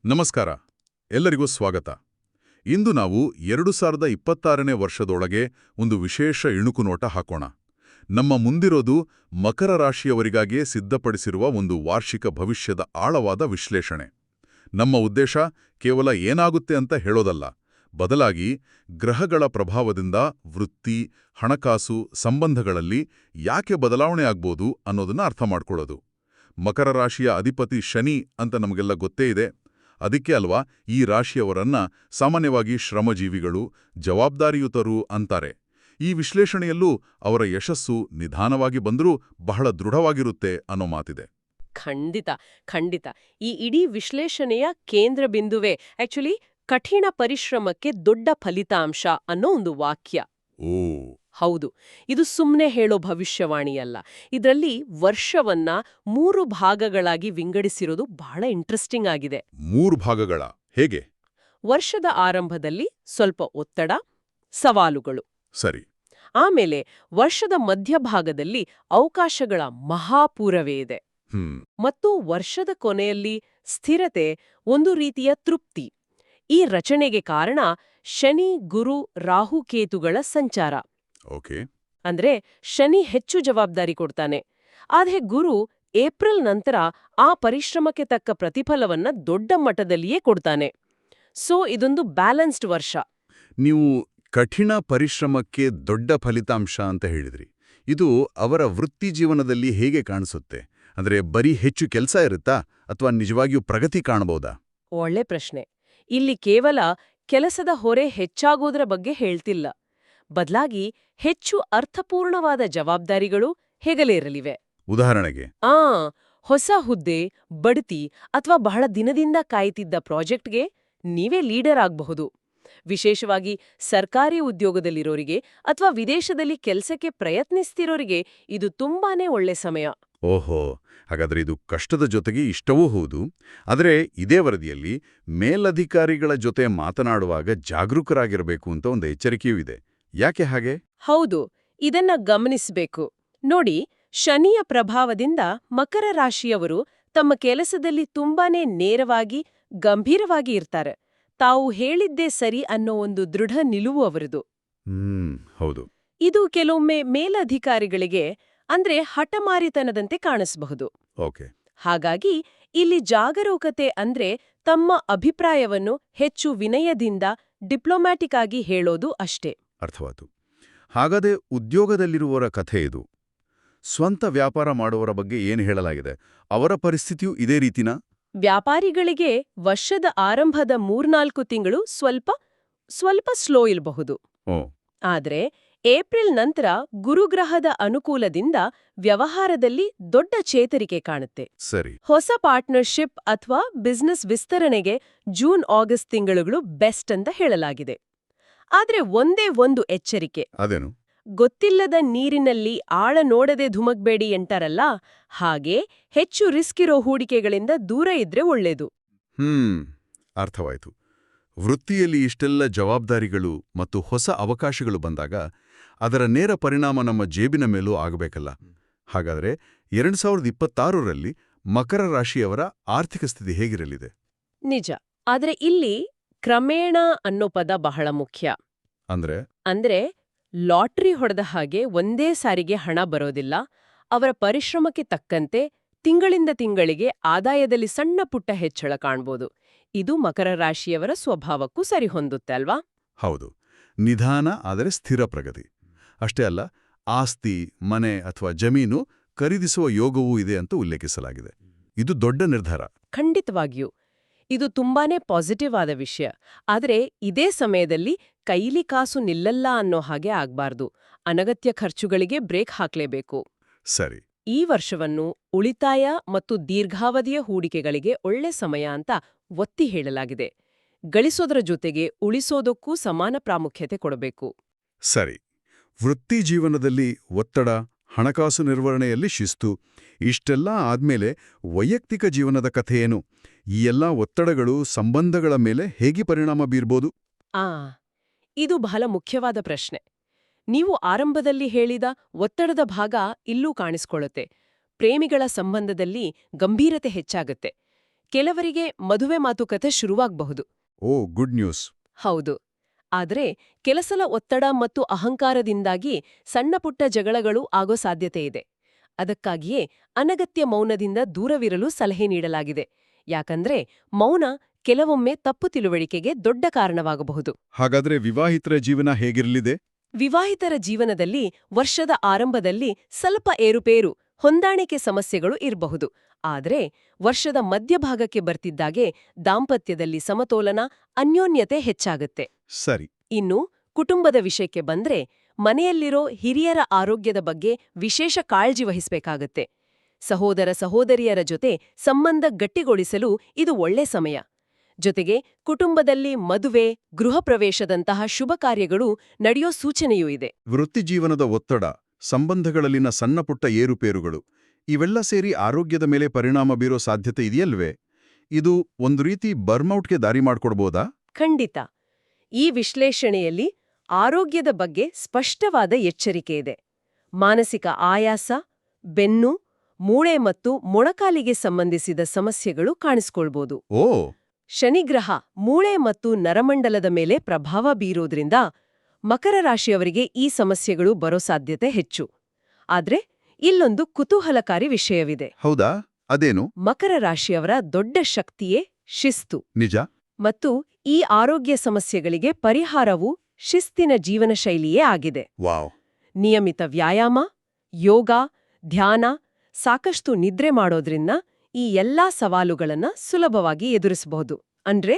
ನಮಸ್ಕಾರ. ಎಲ್ಲರಿಗೂ ಸ್ವಾಗತ. ಇಂದು ನಾವು 2026ನೇ ವರ್ಷದೊಳಗೆ ಒಂದು ವಿಶೇಷ ಇಣುಕು ನೋಟ ಹಾಕೋಣ. ನಮ್ಮ ಮುಂದಿರೋದು ಮಕರ ರಾಶಿಯವರಿಗಾಗಿಯೇ ಸಿದ್ಧಪಡಿಸಿರುವ ಒಂದು ವಾರ್ಷಿಕ ಭವಿಷ್ಯದ ಆಳವಾದ ವಿಶ್ಲೇಷಣೆ. ನಮ್ಮ ಉದ್ದೇಶ ಕೇವಲ ಏನಾಗುತ್ತೆ ಅಂತ ಹೇಳೋದಲ್ಲ, ಬದಲಾಗಿ ಗ್ರಹಗಳ ಪ್ರಭಾವದಿಂದ ವೃತ್ತಿ, ಹಣಕಾಸು, ಸಂಬಂಧಗಳಲ್ಲಿ ಯಾಕೆ ಬದಲಾವಣೆ ಆಗ್ಬೋದು ಅನ್ನೋದನ್ನ ಅರ್ಥ ಮಾಡ್ಕೊಳ್ಳೋದು. ಮಕರ ರಾಶಿಯ ಅಧಿಪತಿ ಶನಿ ಅಂತ ನಮಗೆಲ್ಲ ಗೊತ್ತೇ ಇದೆ. ಅದಕ್ಕೆ ಅಲ್ವಾ ಈ ರಾಶಿಯವರನ್ನ ಸಾಮಾನ್ಯವಾಗಿ ಶ್ರಮಜೀವಿಗಳು, ಜವಾಬ್ದಾರಿಯುತರು ಅಂತಾರೆ. ಈ ವಿಶ್ಲೇಷಣೆಯಲ್ಲೂ ಅವರ ಯಶಸ್ಸು ನಿಧಾನವಾಗಿ ಬಂದರೂ ಬಹಳ ದೃಢವಾಗಿರುತ್ತೆ ಅನ್ನೋ ಮಾತಿದೆ. ಖಂಡಿತ ಖಂಡಿತ. ಈ ಇಡೀ ವಿಶ್ಲೇಷಣೆಯ ಕೇಂದ್ರ ಬಿಂದುವೆ ಆಕ್ಚುಲಿ ಕಠಿಣ ಪರಿಶ್ರಮಕ್ಕೆ ದೊಡ್ಡ ಫಲಿತಾಂಶ ಅನ್ನೋ ಒಂದು ವಾಕ್ಯ. ಓ, ಹೌದು, ಇದು ಸುಮ್ಮನೆ ಹೇಳೋ ಭವಿಷ್ಯವಾಣಿಯಲ್ಲ. ಇದರಲ್ಲಿ ವರ್ಷವನ್ನ 3 ಭಾಗಗಳಾಗಿ ವಿಂಗಡಿಸಿರೋದು ಬಹಳ ಇಂಟ್ರೆಸ್ಟಿಂಗ್ ಆಗಿದೆ. 3 ಭಾಗಗಳ ಹೇಗೆ? ವರ್ಷದ ಆರಂಭದಲ್ಲಿ ಸ್ವಲ್ಪ ಒತ್ತಡ, ಸವಾಲುಗಳು. ಸರಿ. ಆಮೇಲೆ ವರ್ಷದ ಮಧ್ಯಭಾಗದಲ್ಲಿ ಅವಕಾಶಗಳ ಮಹಾಪೂರವೇ ಇದೆ. ಮತ್ತು ವರ್ಷದ ಕೊನೆಯಲ್ಲಿ ಸ್ಥಿರತೆ, ಒಂದು ರೀತಿಯ ತೃಪ್ತಿ. ಈ ರಚನೆಗೆ ಕಾರಣ ಶನಿ, ಗುರು, ರಾಹುಕೇತುಗಳ ಸಂಚಾರ. ಓಕೆ. ಅಂದ್ರೆ ಶನಿ ಹೆಚ್ಚು ಜವಾಬ್ದಾರಿ ಕೊಡ್ತಾನೆ, ಆದ್ರೆ ಗುರು ಏಪ್ರಿಲ್ ನಂತರ ಆ ಪರಿಶ್ರಮಕ್ಕೆ ತಕ್ಕ ಪ್ರತಿಫಲವನ್ನ ದೊಡ್ಡ ಮಟ್ಟದಲ್ಲಿಯೇ ಕೊಡ್ತಾನೆ. ಸೊ ಇದೊಂದು ಬ್ಯಾಲೆನ್ಸ್ಡ್ ವರ್ಷ. ನೀವು ಕಠಿಣ ಪರಿಶ್ರಮಕ್ಕೆ ದೊಡ್ಡ ಫಲಿತಾಂಶ ಅಂತ ಹೇಳಿದ್ರಿ. ಇದು ಅವರ ವೃತ್ತಿ ಜೀವನದಲ್ಲಿ ಹೇಗೆ ಕಾಣಿಸುತ್ತೆ? ಅಂದ್ರೆ ಬರೀ ಹೆಚ್ಚು ಕೆಲಸ ಇರುತ್ತಾ ಅಥವಾ ನಿಜವಾಗಿಯೂ ಪ್ರಗತಿ ಕಾಣಬಹುದಾ? ಒಳ್ಳೆ ಪ್ರಶ್ನೆ. ಇಲ್ಲಿ ಕೇವಲ ಕೆಲಸದ ಹೊರೆ ಹೆಚ್ಚಾಗೋದ್ರ ಬಗ್ಗೆ ಹೇಳ್ತಿಲ್ಲ. ಬದಲಾಗಿ ಹೆಚ್ಚು ಅರ್ಥಪೂರ್ಣವಾದ ಜವಾಬ್ದಾರಿಗಳು ಹೆಗಲೇ ಇರಲಿವೆ. ಉದಾಹರಣೆಗೆ, ಹೊಸ ಹುದ್ದೆ, ಬಡ್ತಿ ಅಥವಾ ಬಹಳ ದಿನದಿಂದ ಕಾಯ್ತಿದ್ದ ಪ್ರಾಜೆಕ್ಟ್ಗೆ ನೀವೇ ಲೀಡರ್ ಆಗಬಹುದು. ವಿಶೇಷವಾಗಿ ಸರ್ಕಾರಿ ಉದ್ಯೋಗದಲ್ಲಿರೋರಿಗೆ ಅಥವಾ ವಿದೇಶದಲ್ಲಿ ಕೆಲಸಕ್ಕೆ ಪ್ರಯತ್ನಿಸ್ತಿರೋರಿಗೆ ಇದು ತುಂಬಾನೇ ಒಳ್ಳೆ ಸಮಯ. ಓಹೋ, ಹಾಗಾದ್ರೆ ಇದು ಕಷ್ಟದ ಜೊತೆಗೆ ಇಷ್ಟವೂ ಹೌದು. ಆದರೆ ಇದೇ ವರದಿಯಲ್ಲಿ ಮೇಲಧಿಕಾರಿಗಳ ಜೊತೆ ಮಾತನಾಡುವಾಗ ಜಾಗರೂಕರಾಗಿರಬೇಕು ಅಂತ ಒಂದು ಎಚ್ಚರಿಕೆಯೂ ಇದೆ. ಯಾಕೆ ಹಾಗೆ? ಹೌದು, ಇದನ್ನ ಗಮನಿಸಬೇಕು. ನೋಡಿ, ಶನಿಯ ಪ್ರಭಾವದಿಂದ ಮಕರ ರಾಶಿಯವರು ತಮ್ಮ ಕೆಲಸದಲ್ಲಿ ತುಂಬಾನೇ ನೇರವಾಗಿ, ಗಂಭೀರವಾಗಿ ಇರ್ತಾರೆ. ತಾವು ಹೇಳಿದ್ದೇ ಸರಿ ಅನ್ನೋ ಒಂದು ದೃಢ ನಿಲುವು ಅವರದು. ಹೌದು. ಇದು ಕೆಲವೊಮ್ಮೆ ಮೇಲಧಿಕಾರಿಗಳಿಗೆ ಅಂದ್ರೆ ಹಠಮಾರಿತನದಂತೆ ಕಾಣಿಸಬಹುದು. ಓಕೆ. ಹಾಗಾಗಿ ಇಲ್ಲಿ ಜಾಗರೂಕತೆ ಅಂದ್ರೆ ತಮ್ಮ ಅಭಿಪ್ರಾಯವನ್ನು ಹೆಚ್ಚು ವಿನಯದಿಂದ, ಡಿಪ್ಲೊಮ್ಯಾಟಿಕ್ ಆಗಿ ಹೇಳೋದು ಅಷ್ಟೇ. ಅರ್ಥವಾತು. ಹಾಗಾದರೆ ಉದ್ಯೋಗದಲ್ಲಿರುವವರ ಕಥೆ ಇದು. ಸ್ವಂತ ವ್ಯಾಪಾರ ಮಾಡುವವರ ಬಗ್ಗೆ ಏನು ಹೇಳಲಾಗಿದೆ? ಅವರ ಪರಿಸ್ಥಿತಿಯೂ ಇದೇ ರೀತಿನಾ? ವ್ಯಾಪಾರಿಗಳಿಗೆ ವರ್ಷದ ಆರಂಭದ 3-4 ತಿಂಗಳು ಸ್ವಲ್ಪ ಸ್ಲೋ ಇರಬಹುದು. ಆದ್ರೆ ಏಪ್ರಿಲ್ ನಂತರ ಗುರುಗ್ರಹದ ಅನುಕೂಲದಿಂದ ವ್ಯವಹಾರದಲ್ಲಿ ದೊಡ್ಡ ಚೇತರಿಕೆ ಕಾಣುತ್ತೆ. ಸರಿ. ಹೊಸ ಪಾರ್ಟ್ನರ್ಶಿಪ್ ಅಥವಾ ಬಿಸ್ನೆಸ್ ವಿಸ್ತರಣೆಗೆ ಜೂನ್-ಆಗಸ್ಟ್ ತಿಂಗಳುಗಳು ಬೆಸ್ಟ್ ಅಂತ ಹೇಳಲಾಗಿದೆ. ಆದ್ರೆ ಒಂದೇ ಒಂದು ಎಚ್ಚರಿಕೆ. ಅದೇನು? ಗೊತ್ತಿಲ್ಲದ ನೀರಿನಲ್ಲಿ ಆಳ ನೋಡದೆ ಧುಮಕ್ಬೇಡಿ ಎಂಟಾರಲ್ಲ, ಹಾಗೆ ಹೆಚ್ಚು ರಿಸ್ಕ್ ಇರೋ ಹೂಡಿಕೆಗಳಿಂದ ದೂರ ಇದ್ರೆ ಒಳ್ಳೇದು. ಅರ್ಥವಾಯ್ತು. ವೃತ್ತಿಯಲ್ಲಿ ಇಷ್ಟೆಲ್ಲ ಜವಾಬ್ದಾರಿಗಳು ಮತ್ತು ಹೊಸ ಅವಕಾಶಗಳು ಬಂದಾಗ ಅದರ ನೇರ ಪರಿಣಾಮ ನಮ್ಮ ಜೇಬಿನ ಮೇಲೂ ಆಗಬೇಕಲ್ಲ. ಹಾಗಾದರೆ 2026ರಲ್ಲಿ ಮಕರ ರಾಶಿಯವರ ಆರ್ಥಿಕ ಸ್ಥಿತಿ ಹೇಗಿರಲಿದೆ? ನಿಜ. ಆದ್ರೆ ಇಲ್ಲಿ ಕ್ರಮೇಣ ಅನ್ನೋ ಪದ ಬಹಳ ಮುಖ್ಯ. ಅಂದ್ರೆ ಲಾಟ್ರಿ ಹೊಡೆದ ಹಾಗೆ ಒಂದೇ ಸಾರಿಗೆ ಹಣ ಬರೋದಿಲ್ಲ. ಅವರ ಪರಿಶ್ರಮಕ್ಕೆ ತಕ್ಕಂತೆ ತಿಂಗಳಿಂದ ತಿಂಗಳಿಗೆ ಆದಾಯದಲ್ಲಿ ಸಣ್ಣ ಪುಟ್ಟ ಹೆಚ್ಚಳ ಕಾಣ್ಬೋದು. ಇದು ಮಕರ ರಾಶಿಯವರ ಸ್ವಭಾವಕ್ಕೂ ಸರಿಹೊಂದುತ್ತೆ ಅಲ್ವಾ? ಹೌದು. ನಿಧಾನ ಆದರೆ ಸ್ಥಿರ ಪ್ರಗತಿ. ಅಷ್ಟೇ ಅಲ್ಲ, ಆಸ್ತಿ, ಮನೆ ಅಥವಾ ಜಮೀನು ಖರೀದಿಸುವ ಯೋಗವೂ ಇದೆ ಅಂತ ಉಲ್ಲೇಖಿಸಲಾಗಿದೆ. ಇದು ದೊಡ್ಡ ನಿರ್ಧಾರ. ಖಂಡಿತವಾಗಿಯೂ ಇದು ತುಂಬಾನೇ ಪಾಸಿಟಿವ್ ಆದ ವಿಷಯ. ಆದರೆ ಇದೇ ಸಮಯದಲ್ಲಿ ಕೈಲಿ ಕಾಸು ನಿಲ್ಲಲ್ಲ ಅನ್ನೋ ಹಾಗೆ ಆಗ್ಬಾರ್ದು. ಅನಗತ್ಯ ಖರ್ಚುಗಳಿಗೆ ಬ್ರೇಕ್ ಹಾಕ್ಲೇಬೇಕು. ಸರಿ. ಈ ವರ್ಷವನ್ನು ಉಳಿತಾಯ ಮತ್ತು ದೀರ್ಘಾವಧಿಯ ಹೂಡಿಕೆಗಳಿಗೆ ಒಳ್ಳೆ ಸಮಯ ಅಂತ ಒತ್ತಿ ಹೇಳಲಾಗಿದೆ. ಗಳಿಸೋದರ ಜೊತೆಗೆ ಉಳಿಸೋದಕ್ಕೂ ಸಮಾನ ಪ್ರಾಮುಖ್ಯತೆ ಕೊಡಬೇಕು. ಸರಿ. ವೃತ್ತಿ ಜೀವನದಲ್ಲಿ ಒತ್ತಡ, ಹಣಕಾಸು ನಿರ್ವಹಣೆಯಲ್ಲಿ ಶಿಸ್ತು, ಇಷ್ಟೆಲ್ಲ ಆದ್ಮೇಲೆ ವೈಯಕ್ತಿಕ ಜೀವನದ ಕಥೆಯೇನು? ಈ ಎಲ್ಲ ಒತ್ತಡಗಳು ಸಂಬಂಧಗಳ ಮೇಲೆ ಹೇಗೆ ಪರಿಣಾಮ ಬೀರ್ಬೋದು? ಇದು ಬಹಳ ಮುಖ್ಯವಾದ ಪ್ರಶ್ನೆ. ನೀವು ಆರಂಭದಲ್ಲಿ ಹೇಳಿದ ಒತ್ತಡದ ಭಾಗ ಇಲ್ಲೂ ಕಾಣಿಸ್ಕೊಳ್ಳುತ್ತೆ. ಪ್ರೇಮಿಗಳ ಸಂಬಂಧದಲ್ಲಿ ಗಂಭೀರತೆ ಹೆಚ್ಚಾಗುತ್ತೆ. ಕೆಲವರಿಗೆ ಮದುವೆ ಮಾತುಕತೆ ಶುರುವಾಗಬಹುದು. ಓ, ಗುಡ್ ನ್ಯೂಸ್. ಹೌದು. ಆದ್ರೆ ಕೆಲಸಲ ಒತ್ತಡ ಮತ್ತು ಅಹಂಕಾರದಿಂದಾಗಿ ಸಣ್ಣಪುಟ್ಟ ಜಗಳಗಳು ಆಗೋ ಸಾಧ್ಯತೆ ಇದೆ. ಅದಕ್ಕಾಗಿಯೇ ಅನಗತ್ಯ ಮೌನದಿಂದ ದೂರವಿರಲು ಸಲಹೆ ನೀಡಲಾಗಿದೆ. ಯಾಕಂದ್ರೆ ಮೌನ ಕೆಲವೊಮ್ಮೆ ತಪ್ಪು ತಿಳುವಳಿಕೆಗೆ ದೊಡ್ಡ ಕಾರಣವಾಗಬಹುದು. ಹಾಗಾದ್ರೆ ವಿವಾಹಿತರ ಜೀವನ ಹೇಗಿರಲಿದೆ? ವಿವಾಹಿತರ ಜೀವನದಲ್ಲಿ ವರ್ಷದ ಆರಂಭದಲ್ಲಿ ಸ್ವಲ್ಪ ಏರುಪೇರು, ಹೊಂದಾಣಿಕೆ ಸಮಸ್ಯೆಗಳು ಇರಬಹುದು. ಆದರೆ ವರ್ಷದ ಮಧ್ಯಭಾಗಕ್ಕೆ ಬರ್ತಿದ್ದಾಗೆ ದಾಂಪತ್ಯದಲ್ಲಿ ಸಮತೋಲನ, ಅನ್ಯೋನ್ಯತೆ ಹೆಚ್ಚಾಗತ್ತೆ. ಸರಿ. ಇನ್ನು ಕುಟುಂಬದ ವಿಷಯಕ್ಕೆ ಬಂದ್ರೆ ಮನೆಯಲ್ಲಿರೋ ಹಿರಿಯರ ಆರೋಗ್ಯದ ಬಗ್ಗೆ ವಿಶೇಷ ಕಾಳಜಿ ವಹಿಸಬೇಕಾಗತ್ತೆ. ಸಹೋದರ ಸಹೋದರಿಯರ ಜೊತೆ ಸಂಬಂಧ ಗಟ್ಟಿಗೊಳಿಸಲು ಇದು ಒಳ್ಳೆ ಸಮಯ. ಜೊತೆಗೆ ಕುಟುಂಬದಲ್ಲಿ ಮದುವೆ, ಗೃಹ ಪ್ರವೇಶದಂತಹ ಶುಭ ಕಾರ್ಯಗಳು ನಡೆಯೋ ಸೂಚನೆಯೂ ಇದೆ. ವೃತ್ತಿಜೀವನದ ಒತ್ತಡ, ಸಂಬಂಧಗಳಲ್ಲಿನ ಸಣ್ಣಪುಟ್ಟ ಏರುಪೇರುಗಳು ಇವೆಲ್ಲ ಸೇರಿ ಆರೋಗ್ಯದ ಮೇಲೆ ಪರಿಣಾಮ ಬೀರೋ ಸಾಧ್ಯತೆ ಇದೆಯಲ್ವೇ? ಇದು ಒಂದು ರೀತಿ ಬರ್ಮೌಟ್ಗೆ ದಾರಿ ಮಾಡ್ಕೊಡ್ಬೋದಾ? ಖಂಡಿತ. ಈ ವಿಶ್ಲೇಷಣೆಯಲ್ಲಿ ಆರೋಗ್ಯದ ಬಗ್ಗೆ ಸ್ಪಷ್ಟವಾದ ಎಚ್ಚರಿಕೆ ಇದೆ. ಮಾನಸಿಕ ಆಯಾಸ, ಬೆನ್ನು, ಮೂಳೆ ಮತ್ತು ಮೊಣಕಾಲಿಗೆ ಸಂಬಂಧಿಸಿದ ಸಮಸ್ಯೆಗಳು ಕಾಣಿಸ್ಕೊಳ್ಬೋದು. ಓ. ಶನಿಗ್ರಹ ಮೂಳೆ ಮತ್ತು ನರಮಂಡಲದ ಮೇಲೆ ಪ್ರಭಾವ ಬೀರೋದ್ರಿಂದ ಮಕರ ರಾಶಿಯವರಿಗೆ ಈ ಸಮಸ್ಯೆಗಳು ಬರೋ ಸಾಧ್ಯತೆ ಹೆಚ್ಚು. ಆದ್ರೆ ಇಲ್ಲೊಂದು ಕುತೂಹಲಕಾರಿ ವಿಷಯವಿದೆ. ಹೌದಾ? ಅದೇನು? ಮಕರ ರಾಶಿಯವರ ದೊಡ್ಡ ಶಕ್ತಿಯೇ ಶಿಸ್ತು. ನಿಜ. ಮತ್ತು ಈ ಆರೋಗ್ಯ ಸಮಸ್ಯೆಗಳಿಗೆ ಪರಿಹಾರವು ಶಿಸ್ತಿನ ಜೀವನ ಶೈಲಿಯೇ ಆಗಿದೆ. ವಾವ್. ನಿಯಮಿತ ವ್ಯಾಯಾಮ, ಯೋಗ, ಧ್ಯಾನ, ಸಾಕಷ್ಟು ನಿದ್ರೆ ಮಾಡೋದ್ರಿಂದ ಈ ಎಲ್ಲಾ ಸವಾಲುಗಳನ್ನ ಸುಲಭವಾಗಿ ಎದುರಿಸಬಹುದು. ಅಂದ್ರೆ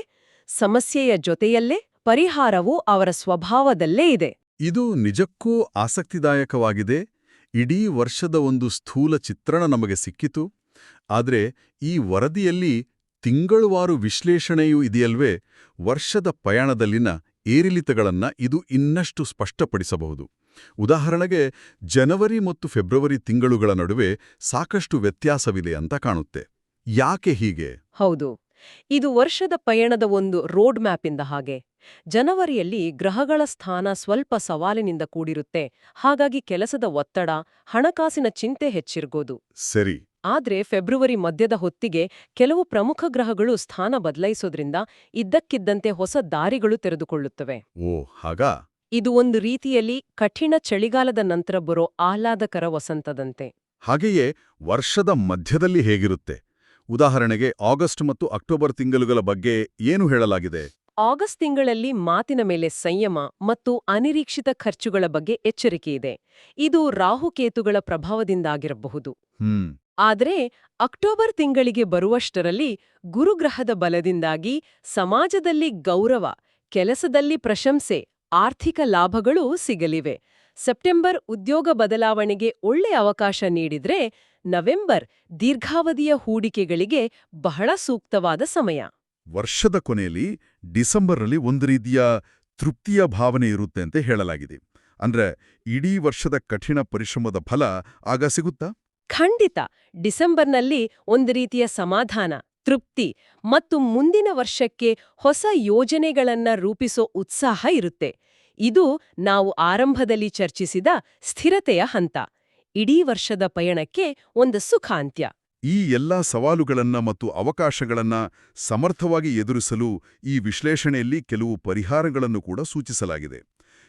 ಸಮಸ್ಯೆಯ ಜೊತೆಯಲ್ಲೇ ಪರಿಹಾರವು ಅವರ ಸ್ವಭಾವದಲ್ಲೇ ಇದೆ. ಇದು ನಿಜಕ್ಕೂ ಆಸಕ್ತಿದಾಯಕವಾಗಿದೆ. ಇಡೀ ವರ್ಷದ ಒಂದು ಸ್ಥೂಲ ಚಿತ್ರಣ ನಮಗೆ ಸಿಕ್ಕಿತು. ಆದ್ರೆ ಈ ವರದಿಯಲ್ಲಿ ತಿಂಗಳುವಾರು ವಿಶ್ಲೇಷಣೆಯೂ ಇದೆಯಲ್ವೇ? ವರ್ಷದ ಪಯಣದಲ್ಲಿನ ಏರಿಳಿತಗಳನ್ನ ಇದು ಇನ್ನಷ್ಟು ಸ್ಪಷ್ಟಪಡಿಸಬಹುದು. ಉದಾಹರಣೆಗೆ ಜನವರಿ ಮತ್ತು ಫೆಬ್ರವರಿ ತಿಂಗಳುಗಳ ನಡುವೆ ಸಾಕಷ್ಟು ವ್ಯತ್ಯಾಸವಿದೆ ಅಂತ ಕಾಣುತ್ತೆ. ಯಾಕೆ ಹೀಗೆ? ಹೌದು, ಇದು ವರ್ಷದ ಪಯಣದ ಒಂದು ರೋಡ್ ಮ್ಯಾಪಿಂದ ಹಾಗೆ. ಜನವರಿಯಲ್ಲಿ ಗ್ರಹಗಳ ಸ್ಥಾನ ಸ್ವಲ್ಪ ಸವಾಲಿನಿಂದ ಕೂಡಿರುತ್ತೆ. ಹಾಗಾಗಿ ಕೆಲಸದ ಒತ್ತಡ, ಹಣಕಾಸಿನ ಚಿಂತೆ ಹೆಚ್ಚಿರ್ಬೋದು. ಸರಿ. ಆದ್ರೆ ಫೆಬ್ರವರಿ ಮಧ್ಯದ ಹೊತ್ತಿಗೆ ಕೆಲವು ಪ್ರಮುಖ ಗ್ರಹಗಳು ಸ್ಥಾನ ಬದಲಾಯಿಸೋದ್ರಿಂದ ಇದ್ದಕ್ಕಿದ್ದಂತೆ ಹೊಸ ದಾರಿಗಳು ತೆರೆದುಕೊಳ್ಳುತ್ತವೆ. ಓ, ಹಾಗಾ? ಇದು ಒಂದು ರೀತಿಯಲ್ಲಿ ಕಠಿಣ ಚಳಿಗಾಲದ ನಂತರ ಬರೋ ಆಹ್ಲಾದಕರ ವಸಂತದಂತೆ. ಹಾಗೆಯೇ ವರ್ಷದ ಮಧ್ಯದಲ್ಲಿ ಹೇಗಿರುತ್ತೆ? ಉದಾಹರಣೆಗೆ ಆಗಸ್ಟ್ ಮತ್ತು ಅಕ್ಟೋಬರ್ ತಿಂಗಳುಗಳ ಬಗ್ಗೆ ಏನು ಹೇಳಲಾಗಿದೆ? ಆಗಸ್ಟ್ ತಿಂಗಳಲ್ಲಿ ಮಾತಿನ ಮೇಲೆ ಸಂಯಮ ಮತ್ತು ಅನಿರೀಕ್ಷಿತ ಖರ್ಚುಗಳ ಬಗ್ಗೆ ಎಚ್ಚರಿಕೆಯಿದೆ. ಇದು ರಾಹುಕೇತುಗಳ ಪ್ರಭಾವದಿಂದಾಗಿರಬಹುದು. ಆದರೆ ಅಕ್ಟೋಬರ್ ತಿಂಗಳಿಗೆ ಬರುವಷ್ಟರಲ್ಲಿ ಗುರುಗ್ರಹದ ಬಲದಿಂದಾಗಿ ಸಮಾಜದಲ್ಲಿ ಗೌರವ, ಕೆಲಸದಲ್ಲಿ ಪ್ರಶಂಸೆ, ಆರ್ಥಿಕ ಲಾಭಗಳೂ ಸಿಗಲಿವೆ. ಸೆಪ್ಟೆಂಬರ್ ಉದ್ಯೋಗ ಬದಲಾವಣೆಗೆ ಒಳ್ಳೆ ಅವಕಾಶ ನೀಡಿದ್ರೆ ನವೆಂಬರ್ ದೀರ್ಘಾವಧಿಯ ಹೂಡಿಕೆಗಳಿಗೆ ಬಹಳ ಸೂಕ್ತವಾದ ಸಮಯ. ವರ್ಷದ ಕೊನೆಯಲ್ಲಿ ಡಿಸೆಂಬರ್ನಲ್ಲಿ ಒಂದು ರೀತಿಯ ತೃಪ್ತಿಯ ಭಾವನೆ ಇರುತ್ತೆ ಅಂತ ಹೇಳಲಾಗಿದೆ. ಅಂದ್ರೆ ಇಡೀ ವರ್ಷದ ಕಠಿಣ ಪರಿಶ್ರಮದ ಫಲ ಆಗ ಸಿಗುತ್ತಾ? ಖಂಡಿತ. ಡಿಸೆಂಬರ್ನಲ್ಲಿ ಒಂದು ರೀತಿಯ ಸಮಾಧಾನ, ತೃಪ್ತಿ ಮತ್ತು ಮುಂದಿನ ವರ್ಷಕ್ಕೆ ಹೊಸ ಯೋಜನೆಗಳನ್ನ ರೂಪಿಸೋ ಉತ್ಸಾಹ ಇರುತ್ತೆ. ಇದು ನಾವು ಆರಂಭದಲ್ಲಿ ಚರ್ಚಿಸಿದ ಸ್ಥಿರತೆಯ ಹಂತ. ಇಡೀ ವರ್ಷದ ಪಯಣಕ್ಕೆ ಒಂದು ಸುಖಾಂತ್ಯ. ಈ ಎಲ್ಲಾ ಸವಾಲುಗಳನ್ನ ಮತ್ತು ಅವಕಾಶಗಳನ್ನ ಸಮರ್ಥವಾಗಿ ಎದುರಿಸಲು ಈ ವಿಶ್ಲೇಷಣೆಯಲ್ಲಿ ಕೆಲವು ಪರಿಹಾರಗಳನ್ನು ಕೂಡ ಸೂಚಿಸಲಾಗಿದೆ.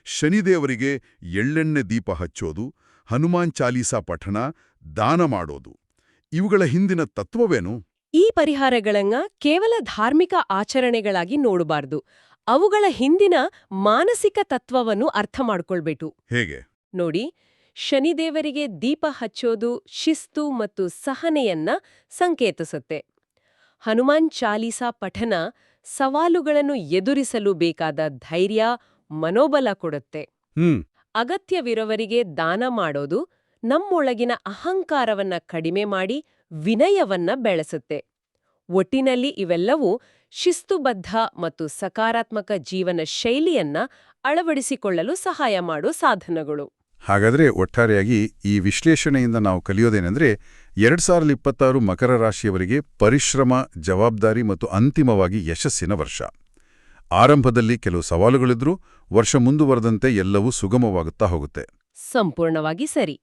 ಶನಿದೇವರಿಗೆ ಎಳ್ಳೆಣ್ಣೆ ದೀಪ ಹಚ್ಚೋದು, ಹನುಮಾನ್ ಚಾಲೀಸಾ ಪಠಣ, ದಾನ ಮಾಡೋದು, ಇವುಗಳ ಹಿಂದಿನ ತತ್ವವೇನು? ಈ ಪರಿಹಾರಗಳನ್ನ ಕೇವಲ ಧಾರ್ಮಿಕ ಆಚರಣೆಗಳಾಗಿ ನೋಡಬಾರ್ದು. ಅವುಗಳ ಹಿಂದಿನ ಮಾನಸಿಕ ತತ್ವವನ್ನು ಅರ್ಥ ಮಾಡ್ಕೊಳ್ಬೇಕು. ಹೇಗೆ? ನೋಡಿ, ಶನಿದೇವರಿಗೆ ದೀಪ ಹಚ್ಚೋದು ಶಿಸ್ತು ಮತ್ತು ಸಹನೆಯನ್ನ ಸಂಕೇತಿಸುತ್ತೆ. ಹನುಮಾನ್ ಚಾಲೀಸಾ ಪಠನ ಸವಾಲುಗಳನ್ನು ಎದುರಿಸಲು ಬೇಕಾದ ಧೈರ್ಯ, ಮನೋಬಲ ಕೊಡುತ್ತೆ. ಅಗತ್ಯವಿರೋವರಿಗೆ ದಾನ ಮಾಡೋದು ನಮ್ಮೊಳಗಿನ ಅಹಂಕಾರವನ್ನ ಕಡಿಮೆ ಮಾಡಿ ವಿನಯವನ್ನ ಬೆಳೆಸುತ್ತೆ. ಒಟ್ಟಿನಲ್ಲಿ ಇವೆಲ್ಲವೂ ಶಿಸ್ತುಬದ್ಧ ಮತ್ತು ಸಕಾರಾತ್ಮಕ ಜೀವನ ಶೈಲಿಯನ್ನ ಅಳವಡಿಸಿಕೊಳ್ಳಲು ಸಹಾಯ ಮಾಡೋ ಸಾಧನಗಳು. ಹಾಗಾದ್ರೆ ಒಟ್ಟಾರೆಯಾಗಿ ಈ ವಿಶ್ಲೇಷಣೆಯಿಂದ ನಾವು ಕಲಿಯೋದೇನೆಂದ್ರೆ 2026 ಮಕರ ರಾಶಿಯವರಿಗೆ ಪರಿಶ್ರಮ, ಜವಾಬ್ದಾರಿ ಮತ್ತು ಅಂತಿಮವಾಗಿ ಯಶಸ್ಸಿನ ವರ್ಷ. ಆರಂಭದಲ್ಲಿ ಕೆಲವು ಸವಾಲುಗಳಿದ್ರೂ ವರ್ಷ ಮುಂದುವರೆದಂತೆ ಎಲ್ಲವೂ ಸುಗಮವಾಗುತ್ತಾ ಹೋಗುತ್ತೆ. ಸಂಪೂರ್ಣವಾಗಿ ಸರಿ.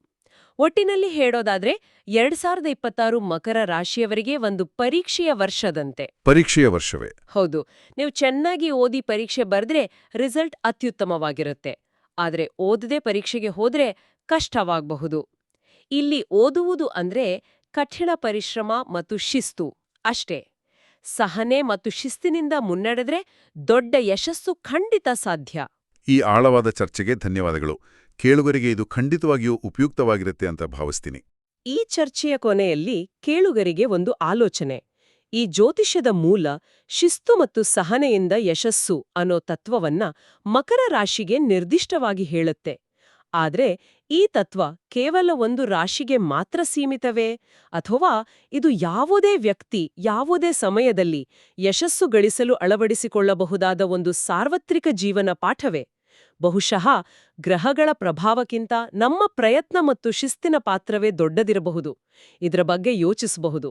ಒಟ್ಟಿನಲ್ಲಿ ಹೇಳೋದಾದ್ರೆ 2026 ಮಕರ ರಾಶಿಯವರಿಗೆ ಒಂದು ಪರೀಕ್ಷೆಯ ವರ್ಷದಂತೆ. ಪರೀಕ್ಷೆಯ ವರ್ಷವೇ. ಹೌದು, ನೀವು ಚೆನ್ನಾಗಿ ಓದಿ ಪರೀಕ್ಷೆ ಬರೆದ್ರೆ ರಿಸಲ್ಟ್ ಅತ್ಯುತ್ತಮವಾಗಿರುತ್ತೆ. ಆದ್ರೆ ಓದದೆ ಪರೀಕ್ಷೆಗೆ ಹೋದ್ರೆ ಕಷ್ಟವಾಗಬಹುದು. ಇಲ್ಲಿ ಓದುವುದು ಅಂದ್ರೆ ಕಠಿಣ ಪರಿಶ್ರಮ ಮತ್ತು ಶಿಸ್ತು ಅಷ್ಟೇ. ಸಹನೆ ಮತ್ತು ಶಿಸ್ತಿನಿಂದ ಮುನ್ನಡೆದ್ರೆ ದೊಡ್ಡ ಯಶಸ್ಸು ಖಂಡಿತ ಸಾಧ್ಯ. ಈ ಆಳವಾದ ಚರ್ಚೆಗೆ ಧನ್ಯವಾದಗಳು. ಕೇಳುಗರಿಗೆ ಇದು ಖಂಡಿತವಾಗಿಯೂ ಉಪಯುಕ್ತವಾಗಿರುತ್ತೆ ಅಂತ ಭಾವಿಸ್ತೀನಿ. ಈ ಚರ್ಚೆಯ ಕೊನೆಯಲ್ಲಿ ಕೇಳುಗರಿಗೆ ಒಂದು ಆಲೋಚನೆ. ಈ ಜ್ಯೋತಿಷ್ಯದ ಮೂಲ ಶಿಸ್ತು ಮತ್ತು ಸಹನೆಯಿಂದ ಯಶಸ್ಸು ಅನ್ನೋ ತತ್ವವನ್ನ ಮಕರ ರಾಶಿಗೆ ನಿರ್ದಿಷ್ಟವಾಗಿ ಹೇಳುತ್ತೆ. ಆದ್ರೆ ಈ ತತ್ವ ಕೇವಲ ಒಂದು ರಾಶಿಗೆ ಮಾತ್ರ ಸೀಮಿತವೇ, ಅಥವಾ ಇದು ಯಾವುದೇ ವ್ಯಕ್ತಿ ಯಾವುದೇ ಸಮಯದಲ್ಲಿ ಯಶಸ್ಸು ಗಳಿಸಲು ಅಳವಡಿಸಿಕೊಳ್ಳಬಹುದಾದ ಒಂದು ಸಾರ್ವತ್ರಿಕ ಜೀವನ ಪಾಠವೇ? ಬಹುಶಃ ಗ್ರಹಗಳ ಪ್ರಭಾವಕ್ಕಿಂತ ನಮ್ಮ ಪ್ರಯತ್ನ ಮತ್ತು ಶಿಸ್ತಿನ ಪಾತ್ರವೇ ದೊಡ್ಡದಿರಬಹುದು. ಇದರ ಬಗ್ಗೆ ಯೋಚಿಸಬಹುದು.